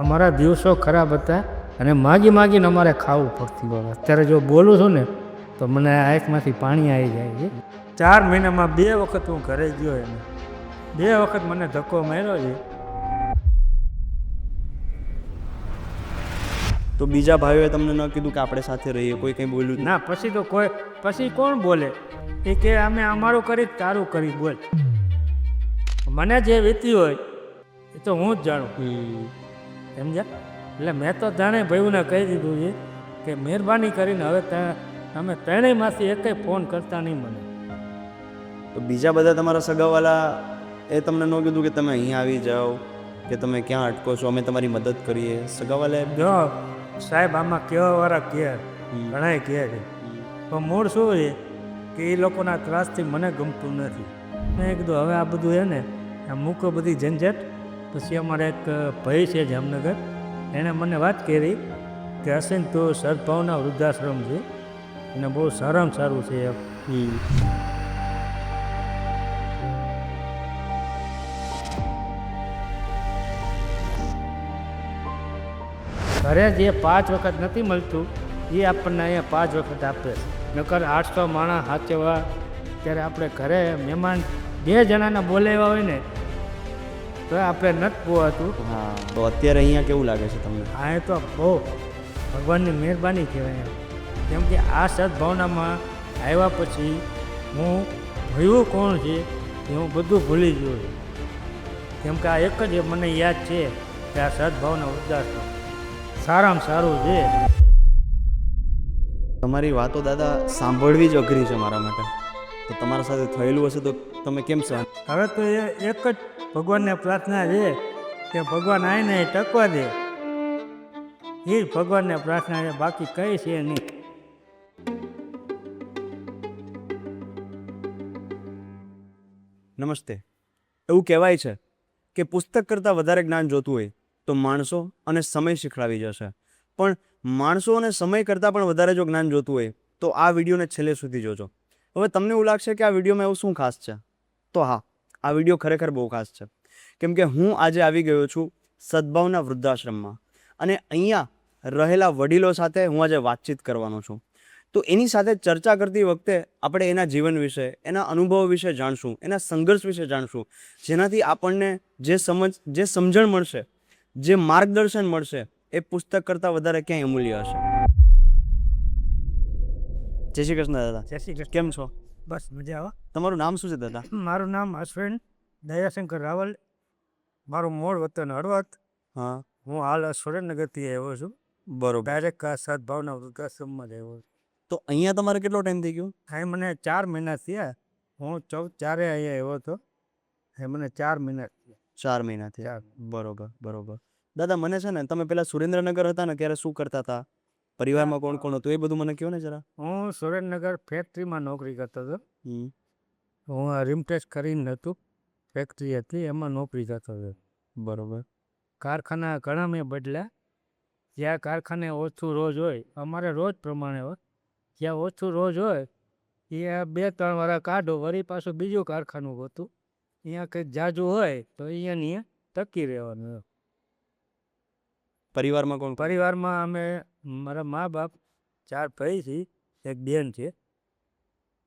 અમારા દિવસો ખરાબ હતા અને માગી માગીને અમારે ખાવું પડતું હોય. અત્યારે જો બોલું છું ને તો મને આંખમાંથી પાણી આવી જાય છે. 4 મહિનામાં 2 વખત હું ઘરે ગયો એને 2 વખત મને ધક્કો માર્યો છે. તો બીજા ભાઈઓએ તમને ન કીધું કે આપણે સાથે રહીએ? કોઈ કંઈ બોલ્યું ના, પછી તો કોઈ પછી કોણ બોલે એ કે અમે અમારું કરી તારું કરી બોલ. મને જે વીતી હોય એ તો હું જ જાણું, સમજ્યા? એટલે મેં તો જાણે ભાઈઓને કહી દીધું છે કે મહેરબાની કરીને હવે તમે ત્રણેયમાંથી એકેય ફોન કરતા નહીં મને. તો બીજા બધા તમારા સગાવાલા એ તમને ન કીધું કે તમે અહીંયા આવી જાઓ, કે તમે ક્યાં અટકો છો, અમે તમારી મદદ કરીએ? સગાવાલે જો સાહેબ આમાં કહેવાવાળા કહે ઘણાય કહે છે, પણ મૂળ શું છે કે એ લોકોના ત્રાસથી મને ગમતું નથી. મેં કીધું હવે આ બધું છે ને આ મૂકો બધી ઝંઝટ. પછી અમારે એક ભાઈ છે જામનગર, એણે મને વાત કરી કે હસીન તું સદભાવના વૃદ્ધાશ્રમ છે અને બહુ સારામાં સારું છે એમ. ઘરે જે 5 વખત નથી મળતું એ આપણને અહીંયા 5 વખત આપે. નકર 800 માણસ સાચવવા ત્યારે આપણે ઘરે મહેમાન 2 જણાને બોલાવ્યા હોય ને તો આપણે નથી પોવાતું. હા, તો અત્યારે અહીંયા કેવું લાગે છે તમને? આ તો બહુ ભગવાનની મહેરબાની કહેવાય એમ. કેમ કે આ સદભાવનામાં આવ્યા પછી હું ભયું કોણ છે એ હું બધું ભૂલી ગયો છું. કેમ કે આ એક જ મને યાદ છે કે આ સદભાવના વૃદ્ધાશ્રમ સારામાં સારું છે. તમારી વાતો દાદા સાંભળવી જ અઘરી છે મારા માટે. તો તમારા સાથે થયેલું હશે તો તમે કેમ સહન? હવે તો એ એક જ ભગવાનને પ્રાર્થના છે કે ભગવાન આવીને ટકવા દે. એ જ ભગવાનને પ્રાર્થના છે, બાકી કંઈ છે નહીં. નમસ્તે. એવું કહેવાય છે કે પુસ્તક કરતાં વધારે જ્ઞાન જોતું હોય તો માણસો અને સમય શીખડાવી જશે, પણ માણસો અને સમય કરતાં પણ વધારે જો જ્ઞાન જોતું હોય તો આ વિડીયોને છેલ્લે સુધી જોજો. હવે તમને એવું લાગશે કે આ વિડીયોમાં એવું શું ખાસ છે, તો હા, આ વિડીયો ખરેખર બહુ ખાસ છે. કેમ કે હું આજે આવી ગયો છું સદભાવના વૃદ્ધાશ્રમમાં અને અહીંયા રહેલા વડીલો સાથે હું આજે વાતચીત કરવાનો છું. તો એની સાથે ચર્ચા કરતી વખતે આપણે એના જીવન વિશે, એના અનુભવો વિશે જાણશું, એના સંઘર્ષ વિશે જાણશું, જેનાથી આપણને જે સમજણ મળશે, જે માર્ગદર્શન મળશે એ પુસ્તક કરતાં વધારે ક્યાંય અમૂલ્ય હશે. જય શ્રી કૃષ્ણ દાદા. જય શ્રી કૃષ્ણ. કેમ છો? બસ મજા આવે. તમારું નામ શું છે દાદા? મારું નામ અશ્વિન દયાશંકર રાવલ. મારું મૂળ વતન હળવદ. હા, હું હાલ સુરેન્દ્રનગરથી આવ્યો છું. બરોબર. ડાયરેક્ટ આ સદભાવના વૃદ્ધાશ્રમમાં જ આવ્યો છું. તો અહીંયા તમારે કેટલો ટાઈમ થઈ ગયો? અહીં મને 4 મહિના થયા. હું 4 અહીંયા આવ્યો હતો. અહીં મને 4 મહિના થયા. 4 મહિના થયા. 4. બરોબર બરોબર. દાદા મને છે ને, તમે પેલા સુરેન્દ્રનગર હતા ને ત્યારે શું કરતા હતા, પરિવારમાં કોણ કોણ હતું, એ બધું મને કહો ને જરા. હું સુરેન્દ્રનગર ફેક્ટરીમાં નોકરી કરતો હતો. હમ. હું રિમટેસ્ટ કરીને હતું, ફેક્ટરી હતી એમાં નોકરી કરતો હતો. બરોબર. કારખાના ઘણા મેં બદલ્યા. જ્યાં કારખાને ઓછું રોજ હોય, અમારે રોજ પ્રમાણે હોય, જ્યાં ઓછું રોજ હોય ત્યાં 2-3 વાર કાઢો, વળી પાછું બીજું કારખાનું હતું. અહીંયા કંઈક જાજુ હોય તો અહીંયા ટકી રહેવાનું. પરિવારમાં કોણ? પરિવારમાં અમે મારા મા બાપ, 4 ભાઈ છે, એક બેન છે.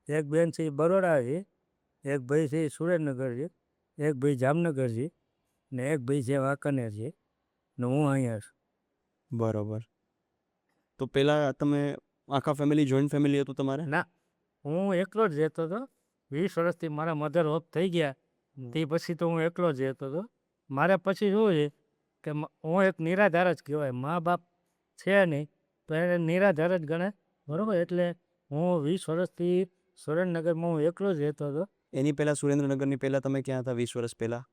એક બેન છે એ બરોડા છે, એક ભાઈ છે એ સુરેન્દ્રનગર છે, એક ભાઈ જામનગર છે ને એક ભાઈ છે વાંકાનેર છે ને હું અહીંયા છું. બરોબર. તો પેલા તમે આખા ફેમિલી, જોઈન્ટ ફેમિલી હતું તમારે? ના, હું એકલો જ રહેતો હતો. 20 વર્ષથી મારા મધર ઓફ થઈ ગયા તે પછી તો હું એકલો જ રહેતો હતો. મારે પછી શું છે કે હું એક નિરાધાર જ કહેવાય. મા બાપ છે નહીં તો એને નિરાધાર જ ગણે, બરાબર? એટલે હું 20 વર્ષથી સુરેન્દ્રનગરમાં હું એકલો જ રહેતો હતો. એની પહેલા સુરેન્દ્રનગરની પહેલા તમે ક્યાં હતા 20 વર્ષ પહેલા?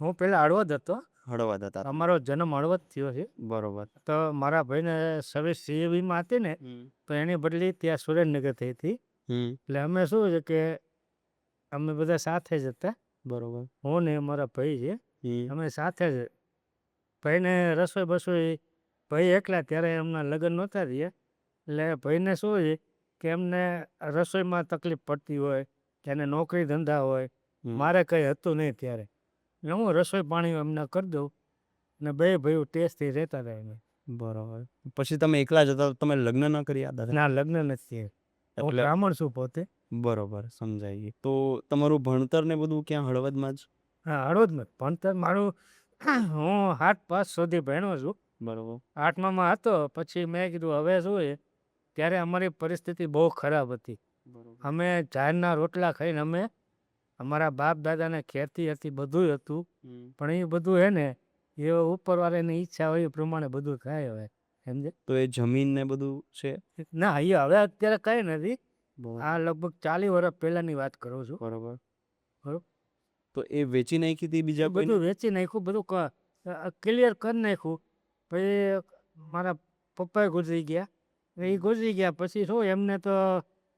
હું પહેલાં હળવદ હતો. હળવદ હતા. અમારો જન્મ હળવદ થયો છે. બરોબર. તો મારા ભાઈને સર્વિસ સીએવીમાં હતી ને તો એની બદલી ત્યાં સુરેન્દ્રનગર થઈ હતી. એટલે અમે શું છે કે અમે બધા સાથે જ હતા. બરોબર. હું ને મારા ભાઈ છે, અમે સાથે જ. ભાઈને રસોઈ બસોઈ, ભાઈ એકલા ત્યારે એમના લગ્ન નહોતા થયા એટલે ભાઈને શું છે કે એમને રસોઈમાં તકલીફ પડતી હોય કે એને નોકરી ધંધા હોય. મારે કંઈ હતું નહીં ત્યારે એટલે હું રસોઈ પાણી એમને કરી દઉં ને બે ભાઈઓ ટેસ્ટથી રહેતા હતા એમ. બરોબર. પછી તમે એકલા જ હતા, તમે લગ્ન ન કર્યા દાદા? ના, લગ્ન નથી. હું એટલે બ્રાહ્મણ છું પોતે. બરોબર, સમજાઈ ગયું. તો તમારું ભણતર ને બધું ક્યાં હળવદમાં જ? હા, હળવદમાં ભણતર મારું હું 8 પાસ સુધી ભણ્યો છું. બરોબર. 8મામાં હતો પછી મેં કીધું હવે શું છે, ત્યારે અમારી પરિસ્થિતિ બહુ ખરાબ હતી. બરોબર. અમે ઝાડના રોટલા ખાઈને અમે અમારા બાપ દાદાને ખેતી હતી, બધું હતું. પણ એ બધું હે ને એ ઉપરવાળાની ઈચ્છા હોય એ પ્રમાણે બધું થાય હવે, સમજે. તો એ જમીન ને બધું છે? ના, એ હવે અત્યારે કંઈ નથી. બરોબર. આ લગભગ 40 વર્ષ પહેલાની વાત કરું છું. બરોબર. બરોબર. તો એ વેચી નાખી હતી બીજા કોઈ? બધું વેચી નાખ્યું, બધું ક્લિયર કરી નાખ્યું. પછી મારા પપ્પાએ ગુજરી ગયા. એ ગુજરી ગયા પછી શું એમને તો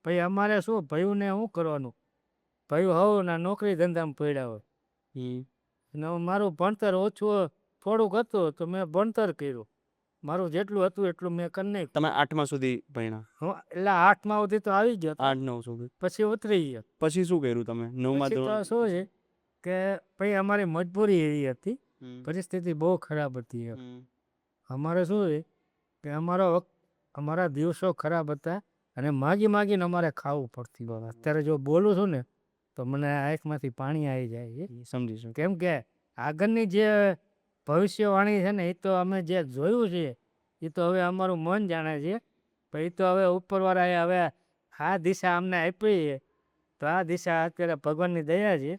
ભાઈ અમારે શું ભાઈઓને શું કરવાનું, ભાઈઓ હવ ના નોકરી ધંધામાં પડ્યા હોય. અને મારું ભણતર ઓછું થોડુંક હતું તો મેં ભણતર કર્યું. મારું જેટલું હતું એટલું મેં કરી નાખ્યું. તમે 8મા સુધી ભણ્યા? હું એટલે 8મા સુધી તો આવી ગયો, 8-9 સુધી. પછી ઉતરી ગયો. પછી શું કર્યું તમે 9મા પછી તો ધોરણ? શું છે કે ભાઈ અમારી મજબૂરી એવી હતી, પરિસ્થિતિ બહુ ખરાબ હતી એમ. અમારે શું છે કે અમારા દિવસો ખરાબ હતા અને માગી માગીને અમારે ખાવું પડતી. અત્યારે જો બોલું છું ને તો મને આંખમાંથી પાણી આવી જાય છે. સમજી શકું. કેમ કે આગળની જે ભવિષ્યવાણી છે ને એ તો અમે જે જોયું છે એ તો હવે અમારું મન જાણે છે. પણ એ તો હવે ઉપરવાળાએ હવે આ દિશા અમને આપી છે, તો આ દિશા અત્યારે ભગવાનની દયા છે,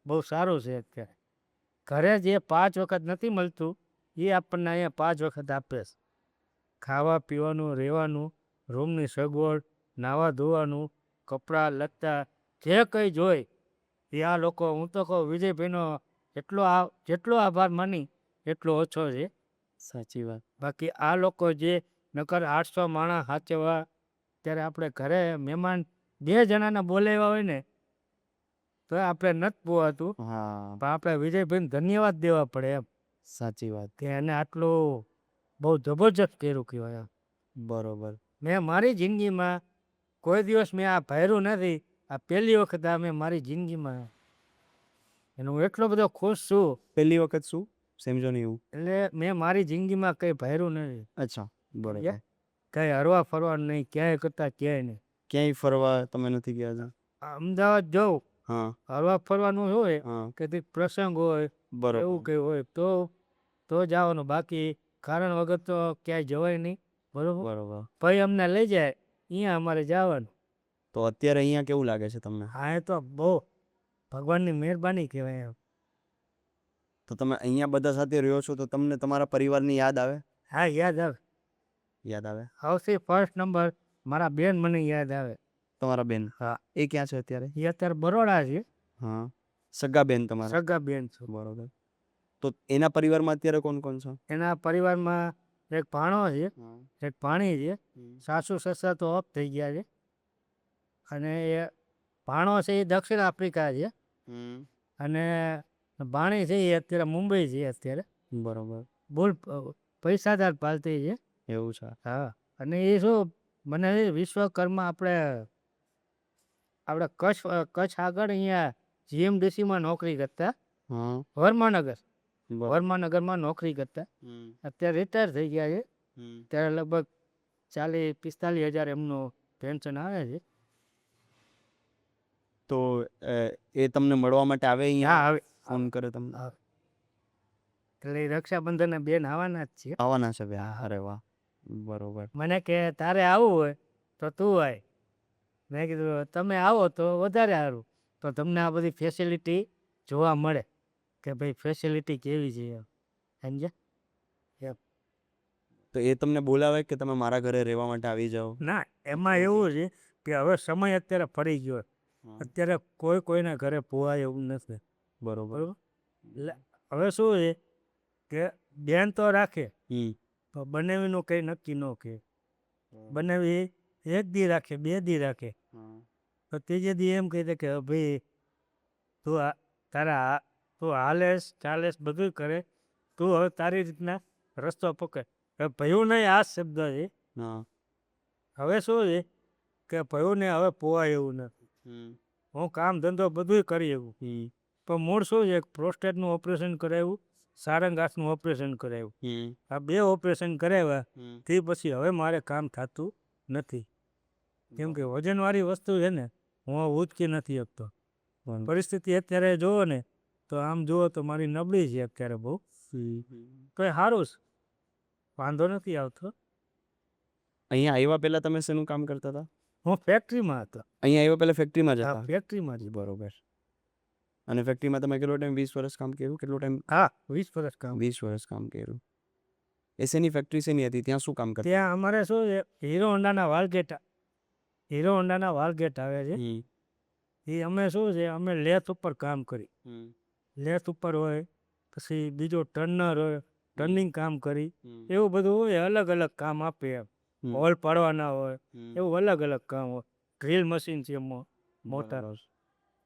બહુ સારું છે. અત્યારે ઘરે જે 5 વખત નથી મળતું એ આપણને અહીંયા 5 વખત આપે છે. ખાવા પીવાનું, રહેવાનું, રૂમની સગવડ, નાવા ધોવાનું, કપડાં લત્તા જે કંઈ જોઈ એ આ લોકો, હું તો કહું વિજયભાઈનો જેટલો આભાર માની એટલો ઓછો છે. સાચી વાત. બાકી આ લોકો જે નકર 800 માણસ સાચવવા, ત્યારે આપણે ઘરે મહેમાન 2 જણાને બોલાવ્યા હોય ને તો આપણે નથી પોવાતું. હા, પણ આપણે વિજયભાઈને ધન્યવાદ દેવા પડે એમ, સાચી વાત. કે એને આટલું બહુ જબરજસ્ત કર્યું કહેવાય એમ. બરોબર. મેં મારી જિંદગીમાં કોઈ દિવસ મેં આ ભર્યું નથી. આ પહેલી વખત આ મેં મારી જિંદગીમાં, અને હું એટલો બધો ખુશ છું. પહેલી વખત શું સમજો નહીં એવું? એટલે મેં મારી જિંદગીમાં કંઈ ભર્યું નથી. અચ્છા, બરોબર. કંઈ હરવા ફરવાનું નહીં, ક્યાંય કરતા ક્યાંય નહીં. ક્યાંય ફરવા તમે નથી ગયા હતા? અમદાવાદ જાઉં, હા, હરવા ફરવાનું હોય હા, કે કંઈક પ્રસંગ હોય બરોબર. એવું કંઈ હોય તો જવાનું. બાકી કારણ વગર તો ક્યાંય જવાય નહીં. બરોબર. બરોબર. ભાઈ અમને લઈ જાય અહીંયા અમારે જવાનું. તો અત્યારે અહીંયા કેવું લાગે છે તમને? હા, એ તો બહુ ભગવાનની મહેરબાની કહેવાય એમ. તો તમે અહીંયા બધા સાથે રહ્યો છો તો તમને તમારા પરિવારની યાદ આવે? હા, યાદ આવે. યાદ આવે. સૌથી ફર્સ્ટ નંબર મારા બેન મને યાદ આવે. તમારા બેન? હા. એ ક્યાં છે અત્યારે? એ અત્યારે બરોડા છે. હા, સગા બેન તમારા? સગા બેન છું. બરોબર. તો એના પરિવારમાં અત્યારે કોણ કોણ છે? એના પરિવારમાં એક ભાણો છે, એક ભાણી છે. સાસુ સસરા તો ઓફ થઈ ગયા છે. અને એ ભાણો છે એ દક્ષિણ આફ્રિકા છે, અને ભાણી છે એ અત્યારે મુંબઈ છે અત્યારે. બરોબર. બોલ પૈસાદાર પાલતી છે. એવું છે? હા. અને એ શું મને વિશ્વકર્મા આપણે કચ્છ આગળ અહીંયા જીએમડીસીમાં નોકરી કરતા. હા. વર્માનગરમાં નોકરી કરતા. અત્યારે રિટાયર થઈ ગયા છે. ત્યારે લગભગ 40-45 હજાર એમનું પેન્શન આવે છે. તો એ તમને મળવા માટે આવે અહીંયા? હા, આવે. ફોન કરે તમને? એટલે રક્ષાબંધન બેન આવવાના જ છે. આવવાના છે બે? અરે વાહ, બરોબર. મને કે તારે આવવું હોય તો તું આય. મેં કીધું તમે આવો તો વધારે સારું, તો તમને આ બધી ફેસિલિટી જોવા મળે કે ભાઈ ફેસિલિટી કેવી છે એમ, સમજ્યા? તો એ તમને બોલાવે કે તમે મારા ઘરે રહેવા માટે આવી જાઓ? ના, એમાં એવું છે કે હવે સમય અત્યારે ફરી ગયો. અત્યારે કોઈના ઘરે પોવાય એવું નથી. બરોબર. એટલે હવે શું છે કે બેન તો રાખે તો બનાવીનું કંઈ નક્કી ન કે. બનાવી 1 દી રાખે, 2 દી રાખે, તો ત્રીજે દી એમ કહી દે કે ભાઈ તું હાલેસ ચાલેસ બધું કરે, તું હવે તારી રીતના રસ્તો પકડ. ભયું નહીં આ શબ્દ છે. હવે શું છે કે ભયુંને હવે પોવાય એવું નથી. હું કામ ધંધો બધું કરી એવું, પણ મૂળ શું છે પ્રોસ્ટેટનું ઓપરેશન કરાવ્યું, સારંગ હાથનું ઓપરેશન કરાવ્યું. હમ આ 2 ઓપરેશન કરાવ્યા હમ તે પછી હવે મારે કામ થતું નથી. કેમ કે વજનવાળી વસ્તુ છે ને હું ઉચકી નથી શકતો. બરાબર. પરિસ્થિતિ અત્યારે જુઓ ને તો આમ જુઓ તો મારી નબળી છે અત્યારે બહુ. તો એ સારું છે, વાંધો નથી આવતો. અહીંયા આવ્યા પહેલા તમે શેનું કામ કરતા હતા? હું ફેક્ટરીમાં હતો. અહીંયા આવ્યા પહેલા ફેક્ટરીમાં જ હા, હતા? ફેક્ટરીમાં જ. બરોબર. અને ફેક્ટરીમાં તમે કેટલો ટાઈમ 20 વર્ષ કામ કર્યું? કેટલો ટાઈમ? હા, 20 વર્ષ કામ. 20 વર્ષ કામ કર્યું. એસેની ફેક્ટરી શેની હતી? ત્યાં શું કામ કરતા? ત્યાં અમારે શું છે, હીરો હોન્ડાના વાલગેટ આવે છે. હમ એ અમે શું છે, અમે લેથ ઉપર કામ કરી. હમ લેથ ઉપર હોય, પછી બીજો ટર્નર હોય, ટર્નિંગ કામ કરી. હમ એવું બધું હોય, અલગ અલગ કામ આપે એમ. હમ હોલ પાડવાના હોય, હમ એવું અલગ અલગ કામ હોય. ડ્રીલ મશીન છે મોટર, બરાબર.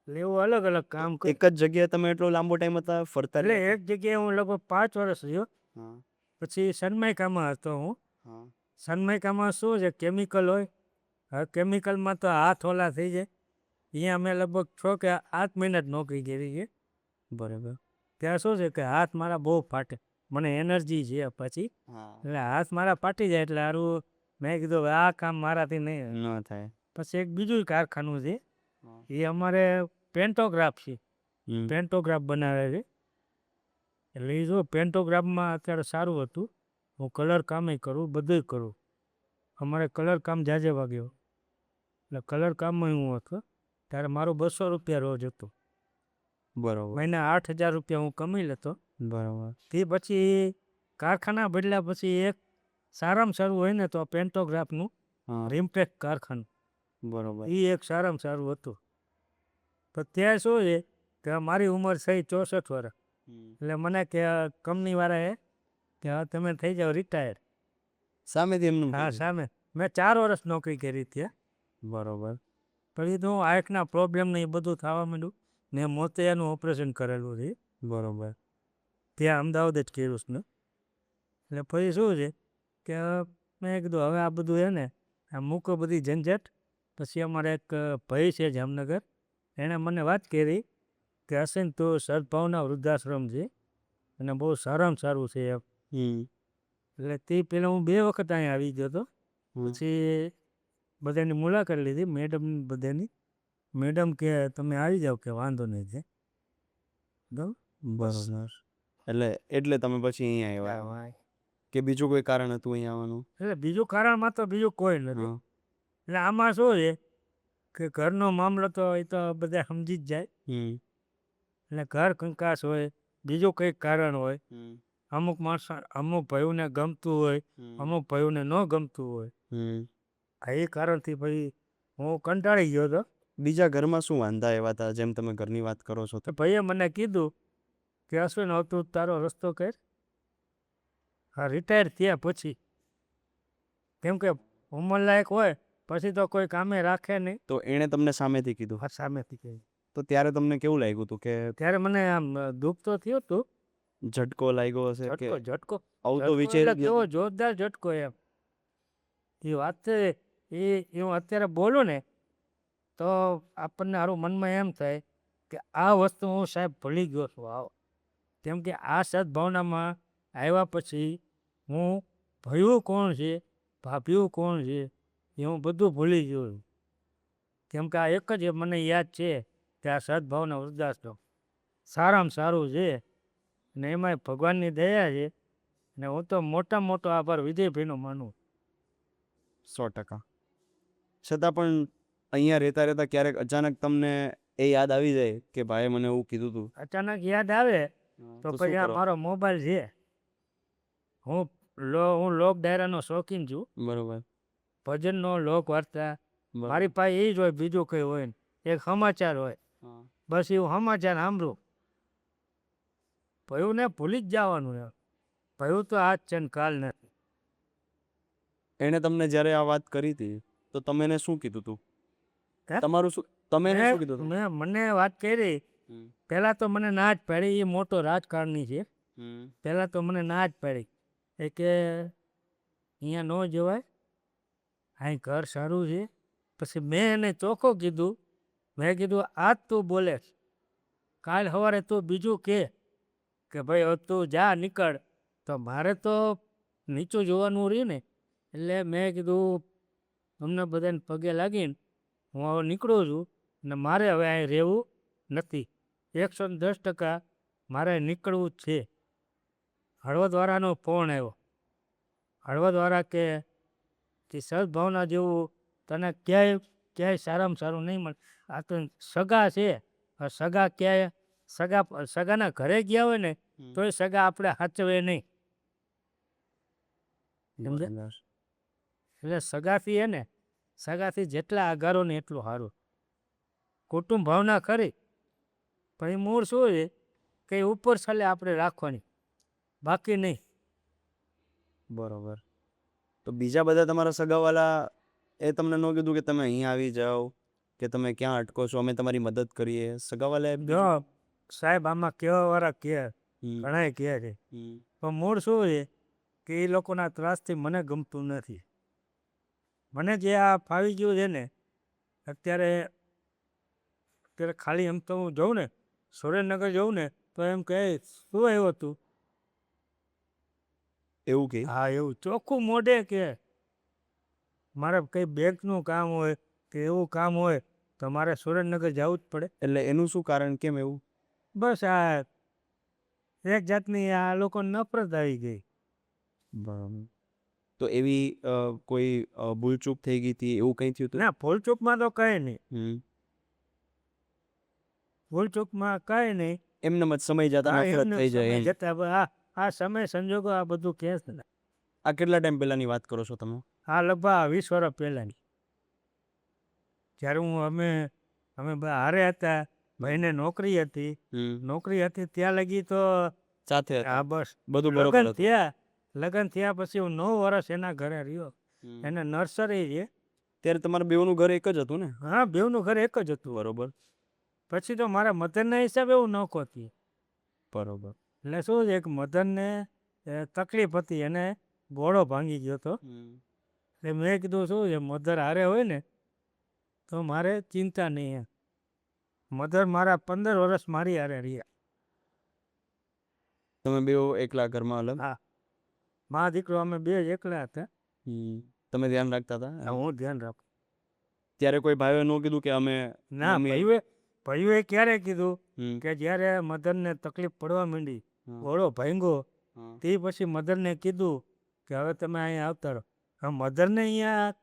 એટલે એવું અલગ અલગ કામ કરી. એક જ જગ્યાએ તમે એટલો લાંબો ટાઈમ હતા ફરતા એટલે રહ્યા? એક જગ્યાએ હું લગભગ 5 વર્ષ રહ્યો. હા પછી સનમાઇકામાં હતો હું. હા સનમાઇકામાં શું છે, કેમિકલ હોય. હવે કેમિકલમાં તો હાથ ઓલા થઈ જાય. અહીંયા મેં લગભગ 6 કે 8 મહિના જ નોકરી કરી છે. બરાબર. ત્યાં શું છે કે હાથ મારા બહુ ફાટે, મને એનર્જી છે પછી, હા એટલે હાથ મારા ફાટી જાય. એટલે સારું મેં કીધું હવે આ કામ મારાથી નહીં. ન થાય. પછી એક બીજું કારખાનું છે, હા. એ અમારે પેન્ટોગ્રાફ છે, હમ પેન્ટોગ્રાફ બનાવે છે. એટલે એ જો પેન્ટોગ્રાફમાં અત્યારે સારું હતું. હું કલર કામે કરું, બધું કરું. અમારે કલર કામ જાજે વાગ્યો, એટલે કલર કામમાં હું હતો. ત્યારે મારું 200 રૂપિયા રોજ હતું. બરોબર. મહિના 8,000 રૂપિયા હું કમાઈ લેતો. બરાબર. તે પછી કારખાના બદલ્યા પછી એક સારામાં સારું હોય ને તો પેન્ટોગ્રાફનું હા રિમ્પેક્ટ કારખાનું, બરોબર. એ એક સારામાં સારું હતું. તો ત્યાં શું છે કે મારી ઉંમર થઈ 64 વર્ષ. હમ. એટલે મને કે કંપનીવાળાએ કે હવે તમે થઈ જાઓ રિટાયર. સામેથી એમનું હા, કીધું? સામે મેં 4 વર્ષ નોકરી કરી ત્યાં. બરોબર. પછી તો આંખના પ્રોબ્લેમ ને એ બધું થવા માંડ્યું ને મોતિયાનું ઓપરેશન કરેલું છે બરોબર. ત્યાં અમદાવાદ જ કર્યું છે ને. એટલે પછી શું છે કે મેં કીધું હવે આ બધું છે ને આ મૂકો બધી ઝંઝટ. પછી અમારે એક ભાઈ છે જામનગર, એણે મને વાત કરી કે હસીન તું સદભાવના વૃદ્ધાશ્રમ છે અને બહુ સારામાં સારું છે એમ. હમ એટલે તે પહેલાં હું 2 વખત અહીંયા આવી ગયો હતો. પછી બધાની મુલાકાત લીધી, મેડમ બધાની. મેડમ કે તમે આવી જાઓ, કે વાંધો નહીં છે. બરોબર. એટલે તમે પછી અહીંયા આવ્યા કે બીજું કોઈ કારણ હતું અહીંયા આવવાનું? એટલે બીજું કારણમાં તો બીજું કોઈ નથી. હા એટલે આમાં શું છે કે ઘરનો મામલો તો એ તો બધા સમજી જ જાય. હમ એટલે ઘર કંકાસ હોય, બીજું કંઈક કારણ હોય. હમ અમુક માણસો, અમુક ભાઈઓને ગમતું હોય, અમુક ભાઈઓને ન ગમતું હોય. હમ આ એ કારણથી પછી હું કંટાળી ગયો હતો. બીજા ઘરમાં શું વાંધા એવા હતા જેમ તમે ઘરની વાત કરો છો તો તો? ભાઈએ મને કીધું કે અશ્વિન હવે તું તારો રસ્તો કર. હા, રિટાયર થયા પછી, કેમ કે ઉંમરલાયક હોય પછી તો કોઈ કામે રાખે નહીં. તો એણે તમને સામેથી કીધું? આ સામેથી કહ્યું. તો ત્યારે તમને કેવું લાગ્યું હતું કે ત્યારે મને આમ દુઃખ તો થયું હતું. ઝટકો લાગ્યો હશે કે ઝટકો આવું તો ઝટકો વિચાર એટલે કેવો જોરદાર ઝટકો એમ. એ વાત છે એ હું અત્યારે બોલું ને તો આપણને સારું મનમાં એમ થાય કે આ વસ્તુ હું સાહેબ ભૂલી ગયો છું. આવો કેમ કે આ સદભાવનામાં આવ્યા પછી હું ભયું કોણ છે, ભાભ્યું કોણ છે, એ હું બધું ભૂલી ગયો છું. કેમ કે આ એક જ મને યાદ છે કે આ સદભાવના વૃદ્ધાશ્રમ સારામાં સારું છે ને એમાંય ભગવાનની દયા છે. ને હું તો મોટામાં મોટો આભાર વિજયભાઈનો માનું. 100%. છતાં પણ અહીંયા રહેતા રહેતા ક્યારેક અચાનક તમને એ યાદ આવી જાય કે ભાઈએ મને એવું કીધું હતું? અચાનક યાદ આવે તો શું પછી આ કરો? મારો મોબાઈલ છે. હું લોક ડાયરાનો શોખીન છું. બરોબર. ભજનનો, લોક વાર્તા બરોબર. મારી પાસે એ જ હોય, બીજું કંઈ હોય ને. એક સમાચાર હોય, હા. બસ એવું સમાચાર સાંભળું. ભયું ને ભૂલી જ જવાનું એમ. ભયું તો આજ છે ને કાલ નથી. એણે તમને જ્યારે આ વાત કરી હતી તો તમે એને શું કીધું હતું? હે? તમારું શું, તમે એને શું કીધું હતું? મને વાત કરી. પહેલાં તો મને ના જ પાડી. એ મોટો રાજકારણી છે. પહેલાં તો મને ના જ પાડી એ કે અહીંયા ન જવાય, અહીં ઘર સારું છે. પછી મેં એને ચોખ્ખું કીધું, મેં કીધું આજ તું બોલે, કાલ સવારે તું બીજું કે કે ભાઈ હવે તું જા નીકળ. તો મારે તો નીચું જોવાનું રહ્યું ને, એટલે મેં કીધું અમને બધાને પગે લાગીને હું હવે નીકળું છું અને મારે હવે અહીં રહેવું નથી. 110% મારે નીકળવું જ છે. હળવદવાળાનો ફોન આવ્યો. હળવદવાળા કે સદભાવના જેવું તને ક્યાંય સારામાં સારું નહીં મળે. આ તો સગા છે. સગા ક્યાંય સગાના ઘરે ગયા હોય ને તોય સગા આપણે સાચવે નહીં. સમજે? એટલે સગાથી હે ને, સગાથી જેટલા આગારો ને એટલું સારું. કુટુંબ ભાવના ખરી, પણ એ મૂળ શું છે કે એ ઉપર છલે આપણે રાખવાની, બાકી નહીં. બરોબર. તો બીજા બધા તમારા સગાવાલા એ તમને ન કીધું કે તમે અહીંયા આવી જાઓ, કે તમે ક્યાં અટકો છો, અમે તમારી મદદ કરીએ? સગાવાલા જો સાહેબ આમાં કહેવાવાળા કહે, ઘણાય કહે છે, પણ મૂળ શું છે કે એ લોકોના ત્રાસથી મને ગમતું નથી. મને જે આ ફાવી ગયું છે ને અત્યારે ખાલી એમ તો હું જઉં ને, સુરેન્દ્રનગર જઉં ને તો એમ કહે શું આવ્યો તું? એવું કે? હા, એવું ચોખ્ખું મોઢે કે મારે કંઈ બેંકનું કામ હોય કે એવું કામ હોય તો મારે સુરેન્દ્રનગર જવું જ પડે. એટલે એનું શું કારણ, કેમ એવું? બસ આ એક જાતની આ લોકોને નફરત આવી ગઈ. બરાબર. તો એવી કોઈ ભૂલચૂક થઈ ગઈ હતી, એવું કંઈ થયું હતું? ના, ભૂલચૂકમાં તો કંઈ નહીં. હમ. ભૂલચૂકમાં કંઈ નહીં. એમને જ સમય જતા નફરત થઈ જાય એમ. જતા આ સમય સંજોગો આ બધું કહે છે ને. આ કેટલા ટાઈમ પહેલાની વાત કરો છો તમે? આ લગભગ 20 વર્ષ પહેલાંની, જ્યારે અમે હારે હતા. ભાઈને નોકરી હતી, ત્યાં લગી તો સાથે હા બસ બધું બરોબર હતું. લગ્ન થયા પછી હું 9 વર્ષ એના ઘરે રહ્યો. એને નર્સરી છે. ત્યારે તમારા બેવનું ઘર એક જ હતું ને? હા, બેવનું ઘર એક જ હતું. બરોબર. પછી તો મારા મધરના હિસાબે એવું નોખો હતી. બરોબર. એટલે શું છે કે મધરને તકલીફ હતી, એને ગોળો ભાંગી ગયો હતો. એટલે મેં કીધું શું છે મધર હારે હોય ને તો મારે ચિંતા નહીં એમ. મધર મારા 15 વર્ષ મારી હારે રહ્યા. તમે બેવ એકલા ઘરમાં અલગ? હા, મા દીકરો અમે બે જ એકલા હતા. તમે ધ્યાન રાખતા હતા? હું ધ્યાન રાખું. ત્યારે કોઈ ભાઈઓએ ન કીધું કે અમે? ના, ભાઈઓએ ક્યારે કીધું કે જ્યારે મધરને તકલીફ પડવા માંડી, ઘોડો ભાંગ્યો, તે પછી મધરને કીધું કે હવે તમે અહીંયા આવતા રહો. હવે મધરને અહીંયા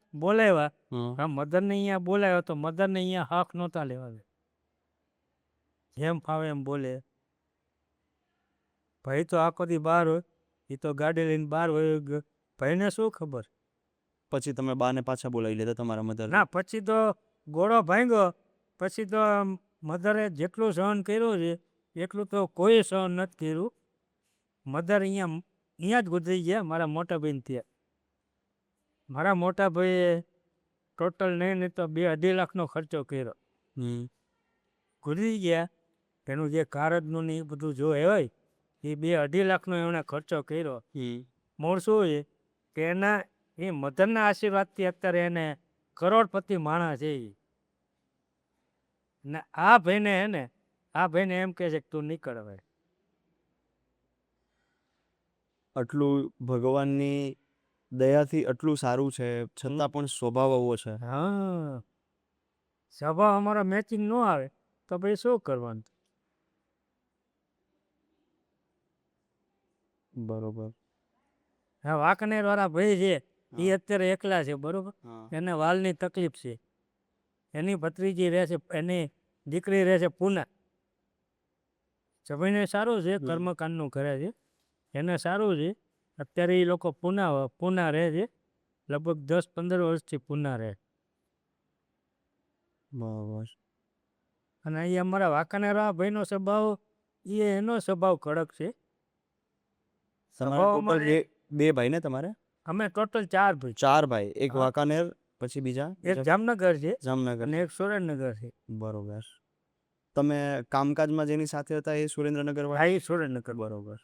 બોલાવ્યા તો મધરને અહીંયા હાક નહોતા લેવા દે. જેમ ફાવે એમ બોલે. ભાઈ તો આખો દી બહાર હોય, એ તો ગાડી લઈને બહાર હોય. ભાઈને શું ખબર? પછી તમે બાને પાછા બોલાવી લેતા તમારા મધર? ના, પછી તો ઘોડો ભાંગ્યો પછી તો મધરે જેટલું સહન કર્યું છે એટલું તો કોઈ સહન નથી કર્યું. મધર અહીંયા જ ગુજરી ગયા મારા મોટા બેન ત્યાં. મારા મોટા ભાઈએ ટોટલ નહીં તો 2-2.5 લાખનો ખર્ચો કર્યો. ગુજરી ગયા. એનું જે કારજનું ને એ બધું જો હોય એ 2-2.5 લાખનો એમણે ખર્ચો કર્યો. મૂળ શું છે કે એ મધરના આશીર્વાદથી અત્યારે એને કરોડપતિ માણસ છે. ને આ ભાઈને એમ કહે છે કે તું નીકળ હવે. આટલું ભગવાનની દયાથી આટલું સારું છે છતાં પણ સ્વભાવ આવો છે. હા, સ્વભાવ અમારો મેચિંગ ન આવે તો ભાઈ શું કરવાનું? બરોબર. હા, વાંકાનેર વાળા ભાઈ છે એ અત્યારે એકલા છે. બરોબર. એને વાલની તકલીફ છે. એની ભત્રીજી રહે છે, એની દીકરી રહે છે પૂના. જમીને સારું છે, કર્મકાંડનું કરે છે, એને સારું છે. અત્યારે એ લોકો પૂના રહે છે. લગભગ 10-15 વર્ષથી પૂના રહે. બરાબર. અને એ અમારા વાંકાનેર ભાઈનો સ્વભાવ એનો સ્વભાવ કડક છે. બે ભાઈ ને તમારે? અમે ટોટલ 4 ભાઈ. 4 ભાઈ. એક વાંકાનેર, પછી બીજા? એક જામનગર છે, જામનગર, અને એક સુરેન્દ્રનગર છે. બરોબર. તમે કામકાજમાં જેની સાથે હતા એ સુરેન્દ્રનગર વાળા? હા, એ સુરેન્દ્રનગર. બરોબર.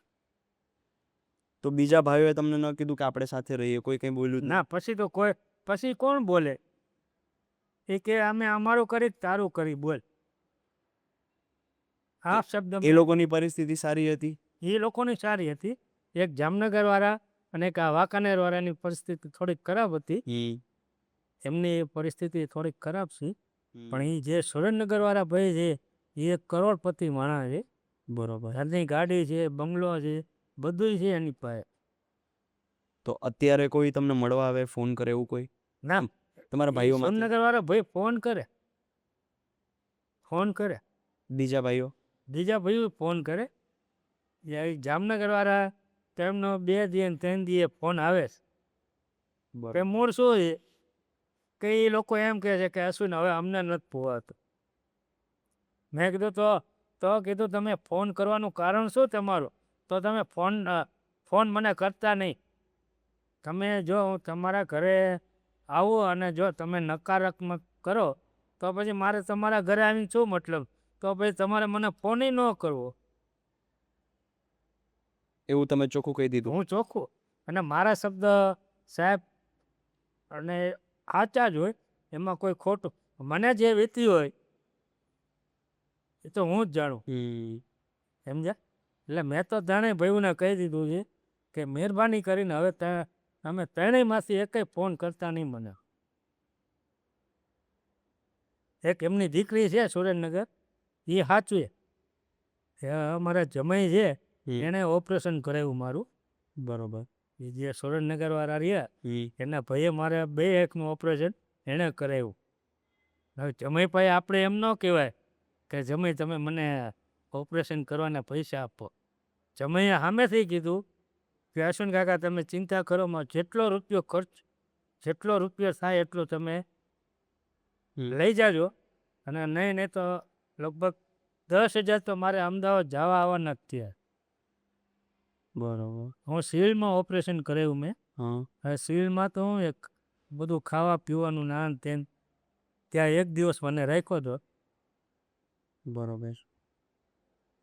તો બીજા ભાઈઓએ તમને ન કીધું કે આપણે સાથે રહીએ? કોઈ કંઈ બોલ્યું? ના, પછી કોણ બોલે? એ કે અમે અમારું કરી તારું કરી બોલ. આ શબ્દ એ લોકોની પરિસ્થિતિ સારી હતી? એ લોકોની સારી હતી. એક જામનગરવાળા અને એક આ વાંકાનેરવાળાની પરિસ્થિતિ થોડીક ખરાબ હતી. એમની પરિસ્થિતિ થોડીક ખરાબ છે. પણ એ જે સુરેન્દ્રનગરવાળા ભાઈ છે એ એક કરોડપતિ માણસ છે. બરોબર. એની ગાડી છે, બંગલો છે, બધું છે એની પાસે. તો અત્યારે કોઈ તમને મળવા આવે, ફોન કરે એવું કોઈ ના, તમારા ભાઈઓમાંથી? સુરેન્દ્રનગરવાળા ભાઈ ફોન કરે. બીજા ભાઈઓ? બીજા ભાઈઓ ફોન કરે. જામનગરવાળા તેમનો 2 દી અને 3 દીએ ફોન આવે છે. કે મૂળ શું છે કે એ લોકો એમ કહે છે કે અશ્વિન હવે અમને નથી પોવાતું. મેં કીધું તો કીધું તમે ફોન કરવાનું કારણ શું તમારું? તો તમે ફોન મને કરતા નહીં. તમે જો હું તમારા ઘરે આવું અને જો તમે નકારાત્મક કરો તો પછી મારે તમારા ઘરે આવીને શું મતલબ? તો પછી તમારે મને ફોન ન કરવો. એવું તમે ચોખ્ખું કહી દીધું? હું ચોખ્ખું. અને મારા શબ્દ સાહેબ અને સાચા જ હોય, એમાં કોઈ ખોટું. મને જે વીતી હોય એ તો હું જ જાણું. સમજ્યા? એટલે મેં તો ત્રણેય ભાઈઓને કહી દીધું છે કે મહેરબાની કરીને હવે તમે ત્રણેયમાંથી એકેય ફોન કરતા નહીં મને. એક એમની દીકરી છે સુરેન્દ્રનગર, એ સાચું એ અમારા જમાઈ છે એણે ઓપરેશન કરાવ્યું મારું. બરોબર. એ જે સુરેન્દ્રનગરવાળા રહ્યા એના ભાઈએ મારે 2 એકનું ઓપરેશન એણે કરાવ્યું. હવે જમાઈ પાસે આપણે એમ ન કહેવાય કે જમાઈ તમે મને ઓપરેશન કરવાના પૈસા આપો. જમાઈએ સામેથી કીધું કે અશ્વિન કાકા તમે ચિંતા કરો માં, જેટલો રૂપિયો થાય એટલો તમે લઈ જાજો. અને નહીં તો લગભગ 10,000 તો મારે અમદાવાદ જવા આવવાના જ થયા. બરોબર. હું સિવિલમાં ઓપરેશન કરાવ્યું મેં. હા. હવે સિવિલમાં તો હું એક બધું ખાવા પીવાનું નાન તેન ત્યાં 1 દિવસ મને રાખ્યો હતો. બરોબર.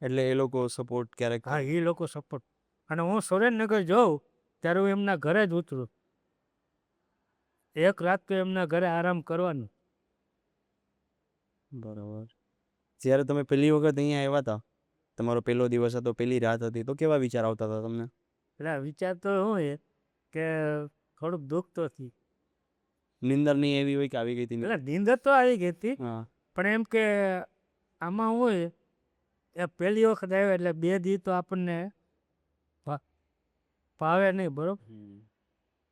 એટલે એ લોકો સપોર્ટ ક્યારેક? હા, એ લોકો સપોર્ટ. અને હું સુરેન્દ્રનગર જાઉં ત્યારે હું એમના ઘરે જ ઉતરું. 1 રાત તો એમના ઘરે આરામ કરવાનું. બરોબર. જ્યારે તમે પહેલી વખત અહીંયા આવ્યા હતા, તમારો પહેલો દિવસ હતો, પહેલી રાત હતી, તો કેવા વિચાર આવતા હતા તમને? એટલે વિચાર તો શું એ કે થોડુંક દુઃખ તો થયું. નિંદર નહીં એવી હોય કે આવી ગઈ હતી? એટલે નીંદર તો આવી ગઈ હતી, હા. પણ એમ કે આમાં હોય એ પહેલી વખત આવ્યો એટલે 2 દી તો આપણને ભાવે નહીં, બરોબર?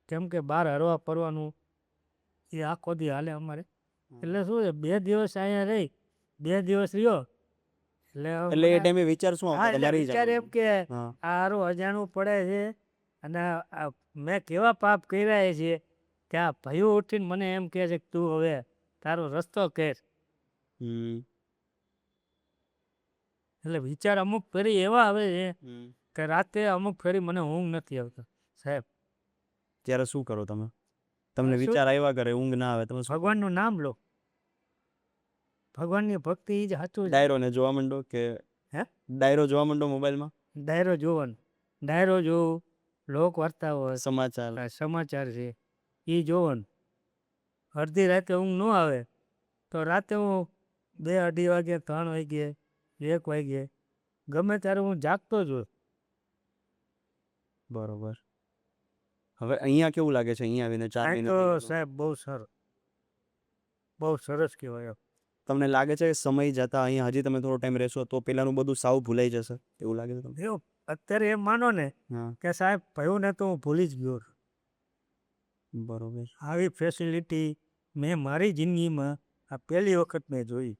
કેમ કે બહાર હરવા ફરવાનું એ આખો દી હાલે અમારે. એટલે શું છે 2 દિવસ અહીંયા રહી, 2 દિવસ રહ્યો એટલે એ ટાઈમે વિચાર શું આવતો તમારી? વિચાર એમ કે આ હારું અજાણવું પડે છે અને મેં કેવા પાપ કર્યા છે કે આ ભાઈઓ ઉઠીને મને એમ કહે છે કે તું હવે તારો રસ્તો કર. એટલે વિચાર અમુક ફેરી એવા આવે છે કે રાતે અમુક ફેરી મને ઊંઘ નથી આવતા સાહેબ. ત્યારે શું કરો તમે? તમને વિચાર આવ્યા કરે, ઊંઘ ના આવે, તમે ભગવાનનું નામ લો, ભગવાનની ભક્તિ જ સાચું. ડાયરો ને જોવા માંડો કે ડાયરો જોવા માંડો મોબાઈલમાં? ડાયરો જોવાનું, ડાયરો જોવું, લોક વાર્તાઓ, સમાચાર છે એ જોવાનું. અડધી રાતે ઊંઘ ન આવે તો રાતે હું 2-2:30 વાગે, 3 વાગે, 1 વાગે ગમે ત્યારે હું જાગતો જ હોય. બરોબર. હવે અહીંયા કેવું લાગે છે અહીંયા આવીને? 4 મહિના તો સાહેબ બહુ સરસ, બહુ સરસ કહેવાય. તમને લાગે છે કે સમય જતા અહીંયા હજી તમે થોડો ટાઈમ રહેશો તો પેલાનું બધું સાવ ભૂલાઈ જશે એવું લાગે છે તમને? અત્યારે એમ માનો ને કે સાહેબ ભાઈઓને તો હું ભૂલી જ ગયો. બરોબર. આવી ફેસિલિટી મેં મારી જિંદગીમાં આ પહેલી વખત મેં જોઈ.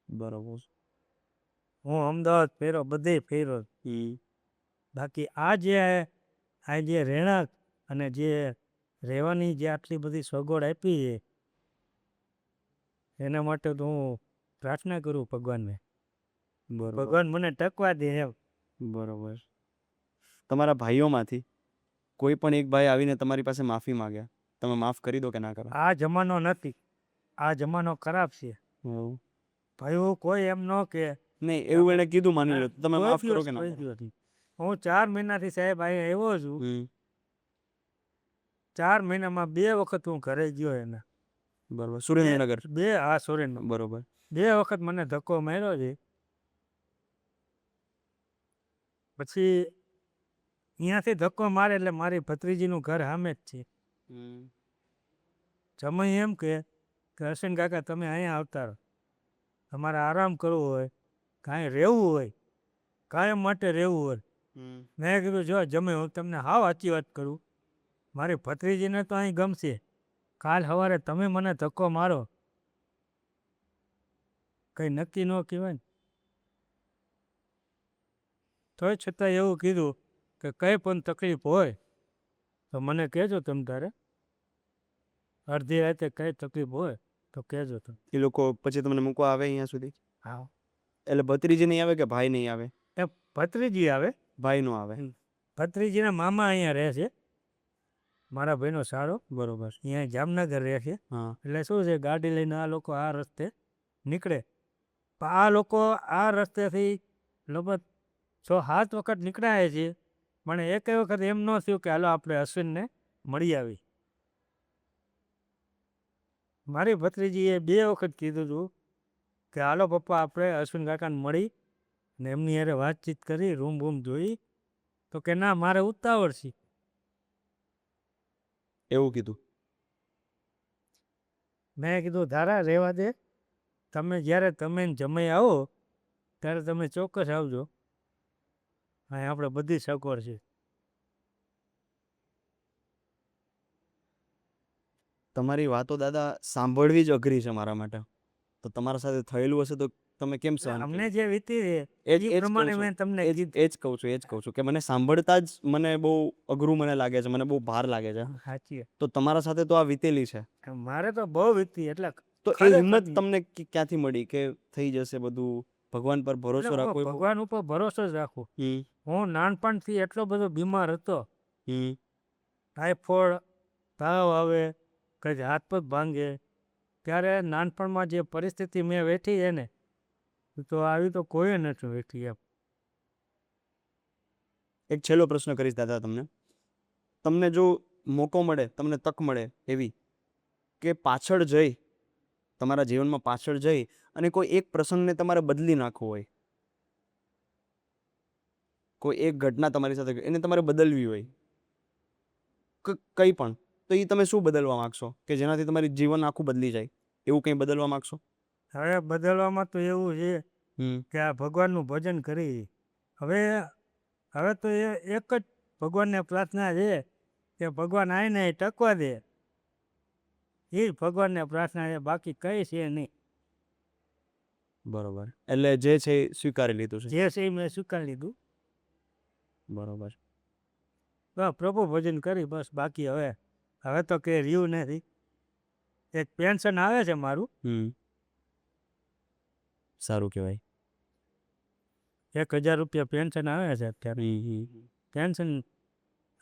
બરોબર. હું અમદાવાદ ફેરો, બધે ફેરો, બાકી આ જે રહેણાંક અને જે રહેવાની જે આટલી બધી સગવડ આપી છે એના માટે તો હું પ્રાર્થના કરું ભગવાનને. ભગવાન મને ટકવા દે એમ. બરોબર. તમારા ભાઈઓમાંથી કોઈ પણ એક ભાઈ આવીને તમારી પાસે માફી માંગ્યા, તમે માફ કરી દો કે ના કરો? આ જમાનો નથી, આ જમાનો ખરાબ છે. ભાઈઓ કોઈ એમ ન કે નહીં, એવું એને કીધું માની લો, તમે માફ કરો કે ના? હું 4 મહિનાથી સાહેબ અહીંયા આવ્યો છું. 4 મહિનામાં 2 વખત હું ઘરે ગયો એના. બરોબર. સુરેન્દ્રનગર? 2, હા સુરેન્દ્રનગર. બરોબર. 2 વખત મને ધક્કો માર્યો છે. પછી અહીંયાથી ધક્કો મારે એટલે મારી ભત્રીજીનું ઘર સામે જ છે. જમાઈ એમ કે અશ્વિન કાકા તમે અહીંયા આવતા રહો, તમારે આરામ કરવો હોય, કાંઈ રહેવું હોય, કાયમ માટે રહેવું હોય. મેં કીધું જો જમે હું તમને હાવ સાચી વાત કરું, મારી ભત્રીજીને તો અહીં ગમશે. કાલ સવારે તમે મને ધક્કો મારો કંઈ નક્કી ન કહેવાય ને. તોય છતાં એવું કીધું કે કંઈ પણ તકલીફ હોય તો મને કહેજો તમ તારે, અડધી રાતે કંઈ તકલીફ હોય તો કહેજો તમે. એ લોકો પછી તમને મૂકવા આવે અહીંયા સુધી? હા, એટલે ભત્રીજી નહીં આવે કે ભાઈ નહીં આવે? એ ભત્રીજી આવે. ભાઈ નો આવે. ભત્રીજીના મામા અહીંયા રહે છે, મારા ભાઈનો સારો. બરોબર. અહીંયા જામનગર રહે છે. હા. એટલે શું છે, ગાડી લઈને આ લોકો આ રસ્તે નીકળે. પણ આ લોકો આ રસ્તેથી લગભગ 6-7 વખત નીકળ્યા છે, પણ એકેય વખત એમ ન થયું કે હાલો આપણે અશ્વિનને મળી આવી. મારી ભત્રીજીએ 2 વખત કીધું હતું કે હાલો પપ્પા આપણે અશ્વિન કાકાને મળી ને એમની હારે વાતચીત કરી, રૂમ જોઈ. તો કે ના, મારે ઉતાવળ છે. એવું કીધું? મેં કીધું ધારા રહેવા દે, તમે જ્યારે તમે જમાઈ આવો ત્યારે તમે ચોક્કસ આવજો, અહીં આપણે બધી સગવડ છે. તમારી વાતો દાદા સાંભળવી જ અઘરી છે મારા માટે. તો તમારા સાથે થયેલું હશે તો તમે કેમ સહન અમને કર્યું? જે વીતી છે એ જ એ પ્રમાણે મેં તમને એ જ કહું છું કે મને સાંભળતા જ મને બહુ અઘરું મને લાગે છે, મને બહુ ભાર લાગે છે. સાચી. તો તમારા સાથે તો આ વીતેલી છે, મારે તો બહુ વીતી. એટલે તો એ હિંમત તમને ક્યાંથી મળી કે થઈ જશે બધું? ભગવાન પર ભરોસો રાખો. ભગવાન ઉપર ભરોસો જ રાખો. હું નાનપણથી એટલો બધો બીમાર હતો, ટાઈફોઇડ, તાવ આવે, કઈ હાથ પગ ભાંગે, ત્યારે નાનપણમાં જે પરિસ્થિતિ મેં વેઠી છે ને, તો આવી તો કોઈ નથી વેઠી એમ. એક છેલ્લો પ્રશ્ન કરીશ દાદા તમને. તમને જો મોકો મળે, તમને તક મળે એવી કે પાછળ જઈ, તમારા જીવનમાં પાછળ જઈ અને કોઈ એક પ્રસંગને તમારે બદલી નાખવો હોય, કોઈ એક ઘટના તમારી સાથે એને તમારે બદલવી હોય, કંઈ પણ, તો એ તમે શું બદલવા માંગશો કે જેનાથી તમારી જીવન આખું બદલી જાય? એવું કંઈ બદલવા માંગશો? હવે બદલવામાં તો એવું છે કે આ ભગવાનનું ભજન કરી. હવે તો એ એક જ ભગવાનને પ્રાર્થના છે કે ભગવાન આવીને ટકવા દે. એ જ ભગવાનને પ્રાર્થના છે, બાકી કંઈ છે નહીં. બરોબર. એટલે જે છે એ સ્વીકારી લીધું છે? જે છે એ મેં સ્વીકારી લીધું. બરોબર. બસ પ્રભુ ભજન કરી, બસ. બાકી હવે તો કે રહ્યું નથી. એક પેન્શન આવે છે મારું. સારું કહેવાય. 1000 રૂપિયા પેન્શન આવે છે અત્યારે. પેન્શન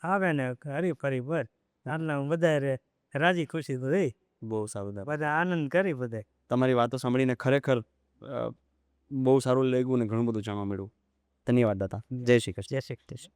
આવે ને હરી ફરી બસ આટલા વધારે રાજી ખુશી તો રહી. બહુ સારું. બધા આનંદ કરી બધા. તમારી વાતો સાંભળીને ખરેખર બહુ સારું લાગ્યું ને ઘણું બધું જાણવા મળ્યું. ધન્યવાદ દાદા. જય શ્રી કૃષ્ણ. જય શ્રી કૃષ્ણ.